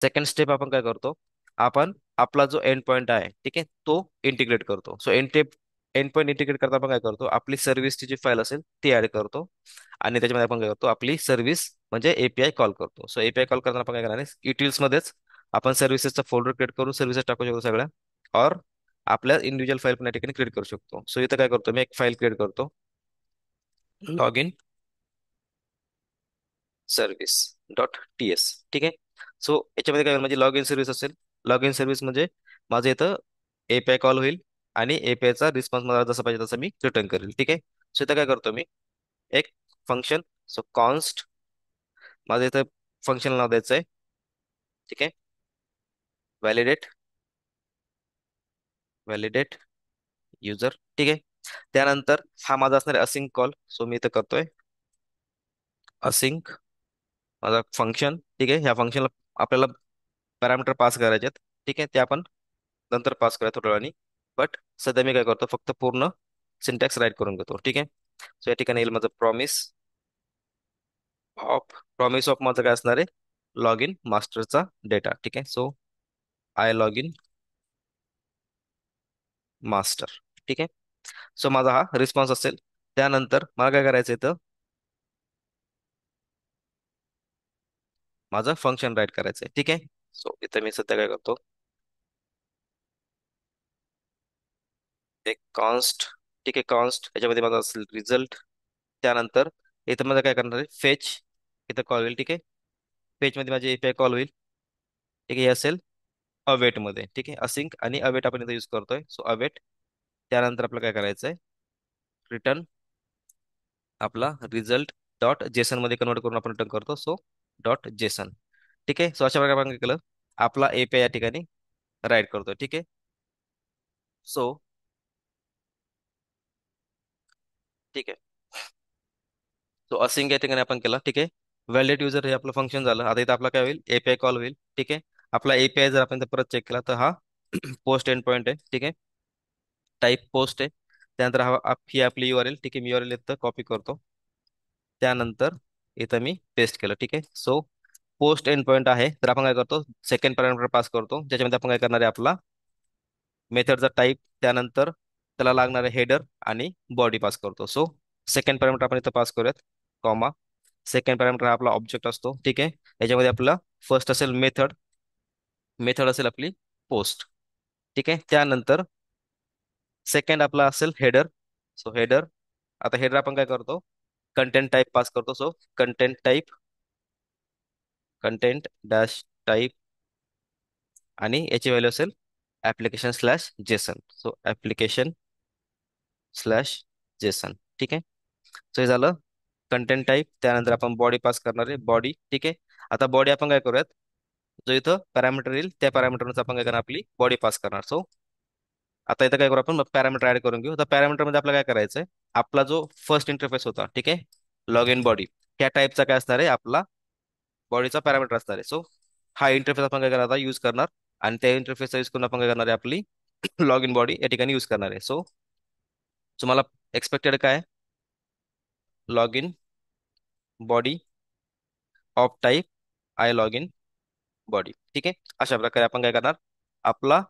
Second step आपण काय करतो, आपण आपला जो एंड पॉईंट आहे ठीक आहे तो इंटिग्रेट करतो. सो एंड पॉईंट इंटिग्रेट करता आपण काय करतो, आपली सर्व्हिसची जी फाईल असेल ती ऍड करतो आणि त्याच्यामध्ये आपण काय करतो, आपली सर्व्हिस म्हणजे एपीआय कॉल करतो. सो एपीआय कॉल करताना आपण काय करणार आहे, utils मध्येच आपण सर्व्हिसेसचा फोल्डर क्रिएट करून सर्व्हिसेस टाकू शकतो सगळ्या, और आपल्या इंडिव्हिज्युअल फाईल पण या ठिकाणी क्रिएट करू शकतो. सो इथं काय करतो, मी एक फाईल क्रिएट करतो, log in service dot T S. ठीक आहे. सो याच्यामध्ये काय होईल, म्हणजे लॉग इन सर्व्हिस असेल. लॉग इन सर्व्हिस म्हणजे माझं इथं एपीआय कॉल होईल आणि एपीआयचा रिस्पॉन्स मला जसा पाहिजे तसं मी रिटर्न करेल. ठीक आहे. सो इथं काय करतो मी, एक फंक्शन, सो कॉन्स्ट, माझं इथं फंक्शन नाव द्यायचं आहे. ठीक आहे. Validate validate user. ठीक आहे. त्यानंतर हा माझा असणार आहे असिंक कॉल. सो मी इथं करतोय असिंक माझा फंक्शन. ठीक आहे. ह्या फंक्शनला आपल्याला पॅरामीटर पास करायचे आहेत. ठीक आहे. ते आपण नंतर पास करूया थोड्या वेळाने. बट सध्या मी काय करतो, फक्त पूर्ण सिंटॅक्स राईट करून घेतो. ठीक आहे. सो या ठिकाणी येईल माझं प्रॉमिस ऑफ माझं काय असणार आहे, लॉग इन मास्टरचा डेटा. ठीक आहे. So I log in master. ठीक आहे. सो माझा हा रिस्पॉन्स असेल. त्यानंतर मला काय करायचं इथं, माझं फंक्शन राईट करायचं आहे. ठीक आहे. सो इथं मी सध्या काय करतो, एक कॉन्स्ट. ठीक आहे. कॉन्स्ट याच्यामध्ये माझा असेल रिझल्ट. त्यानंतर इथं माझं काय करणार आहे, फेच इथं कॉल होईल. ठीक आहे. फेच मध्ये माझी एपीआय कॉल होईल. ठीक आहे. हे असेल अवेट मध्ये. ठीक आहे. असिंक आणि अवेट आपण इथं यूज करतोय. So await. त्यानंतर आपलं काय करायचं आहे, रिटर्न आपला रिझल्ट डॉट जेसन मध्ये कन्वर्ट करून आपण रिटर्न करतो. So dot JSON. ठीक आहे. सो अशा प्रकारे आपण काय केलं, आपला एपीआय या ठिकाणी राईट करतोय. ठीक आहे. सो ठीक आहे. सो असिंक या ठिकाणी आपण केलं. ठीक आहे. व्हॅलिडेट युजर हे आपलं फंक्शन झालं. आता इथं आपला काय होईल, एपीआय कॉल होईल. ठीक आहे. आपला एपीआय जर आपण इथं परत चेक केला तर हा पोस्ट एंड पॉईंट आहे. ठीक आहे. टाईप पोस्ट आहे. त्यानंतर ही आपली यूआरएल. ठीक आहे. मी यूआरएल इथं कॉपी करतो. त्यानंतर इथं मी पेस्ट केलं. ठीक आहे. सो पोस्ट एंड पॉईंट आहे, तर आपण काय करतो, सेकंड पॅरामीटर पास करतो, ज्याच्यामध्ये आपण काय करणार आहे, आपला मेथडचा टाईप, त्यानंतर त्याला लागणारे हेडर आणि बॉडी पास करतो. सो सेकंड पॅरामीटर आपण इथं पास करूयात, कॉमा. सेकंड पॅरामीटर हा आपला ऑब्जेक्ट असतो. ठीक आहे. याच्यामध्ये आपला फर्स्ट असेल मेथड, मेथड असेल आपली पोस्ट. ठीक आहे. त्यानंतर सेकंड आपला असेल हेडर. सो हेडर, आता हेडर आपण काय करतो, कंटेंट टाईप पास करतो. So content type, content dash type, आणि याची व्हॅल्यू असेल application slash Jason. So application slash Jason. ठीक आहे. सो हे झालं कंटेंट टाईप. त्यानंतर आपण बॉडी पास करणार आहे, बॉडी. ठीक आहे. आता बॉडी आपण काय करूयात, जो इथं पॅरामीटर येईल त्या पॅरामीटरनुसार आपण काय करणार, आपली बॉडी पास करणार. सो आता इथं काय करू, आपण पॅरामीटर ऍड करून घेऊ. आता पॅरामीटर मध्ये आपल्याला काय करायचंय, आपला जो फर्स्ट इंटरफेस होता, ठीक आहे, लॉग इन बॉडी, त्या टाईपचा काय असणार आहे, आपला बॉडीचा पॅरामीटर असणार आहे. सो हा इंटरफेस आपण काय करणार, यूज करणार, आणि त्या इंटरफेसचा यूज करून आपण काय करणार आहे, आपली लॉग इन बॉडी या ठिकाणी यूज करणार आहे. सो तुम्हाला एक्सपेक्टेड काय, log in body of type I log in body. ठीक आहे. अशा प्रकारे आपण काय करणार, आपला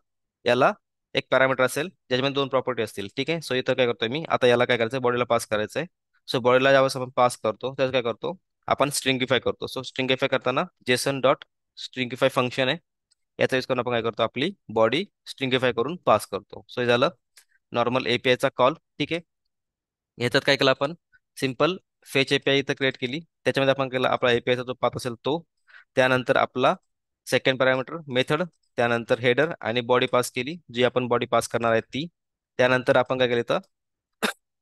याला एक पॅरामीटर असेल ज्याच्यामध्ये दोन प्रॉपर्टी असतील. ठीक आहे. सो इथं काय करतोय मी, आता याला काय करायचंय, बॉडीला पास करायचंय. सो बॉडीला ज्यावेळेस आपण पास करतो त्यावेळेस काय करतो, आपण स्ट्रिंगिफाय करतो. सो स्ट्रिंगिफाय करताना जेसन डॉट स्ट्रिंगिफाय फंक्शन आहे, याचा यूज करून आपण काय करतो, आपली बॉडी स्ट्रिंगिफाय करून पास करतो. सो हे झालं नॉर्मल एपीआयचा कॉल. ठीक आहे. ह्याच्यात काय केलं आपण, सिम्पल फेच एपीआय इथं क्रिएट केली, त्याच्यामध्ये आपण केला आपला एपीआयचा जो पाथ असेल तो, त्यानंतर आपला सेकंड पॅरामीटर मेथड, त्यानंतर हेडर आणि बॉडी पास केली, जी आपण बॉडी पास करणार आहे ती. त्यानंतर आपण काय केलं, तर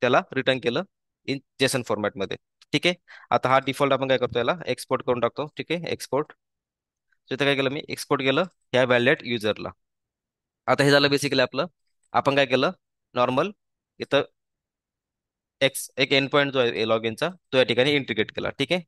त्याला रिटर्न केलं इन जेसन फॉर्मॅटमध्ये. ठीक आहे. आता हा डिफॉल्ट आपण काय करतो, याला एक्सपोर्ट करून टाकतो. ठीक आहे. एक्सपोर्ट. सो इथं काय केलं, मी एक्सपोर्ट केलं ह्या व्हॅलिडेट युजरला. आता हे झालं बेसिकली आपलं, आपण काय केलं, नॉर्मल इथं एक एंड पॉईंट जो आहे लॉग इनचा, तो या ठिकाणी इंटिग्रेट केला. ठीक आहे.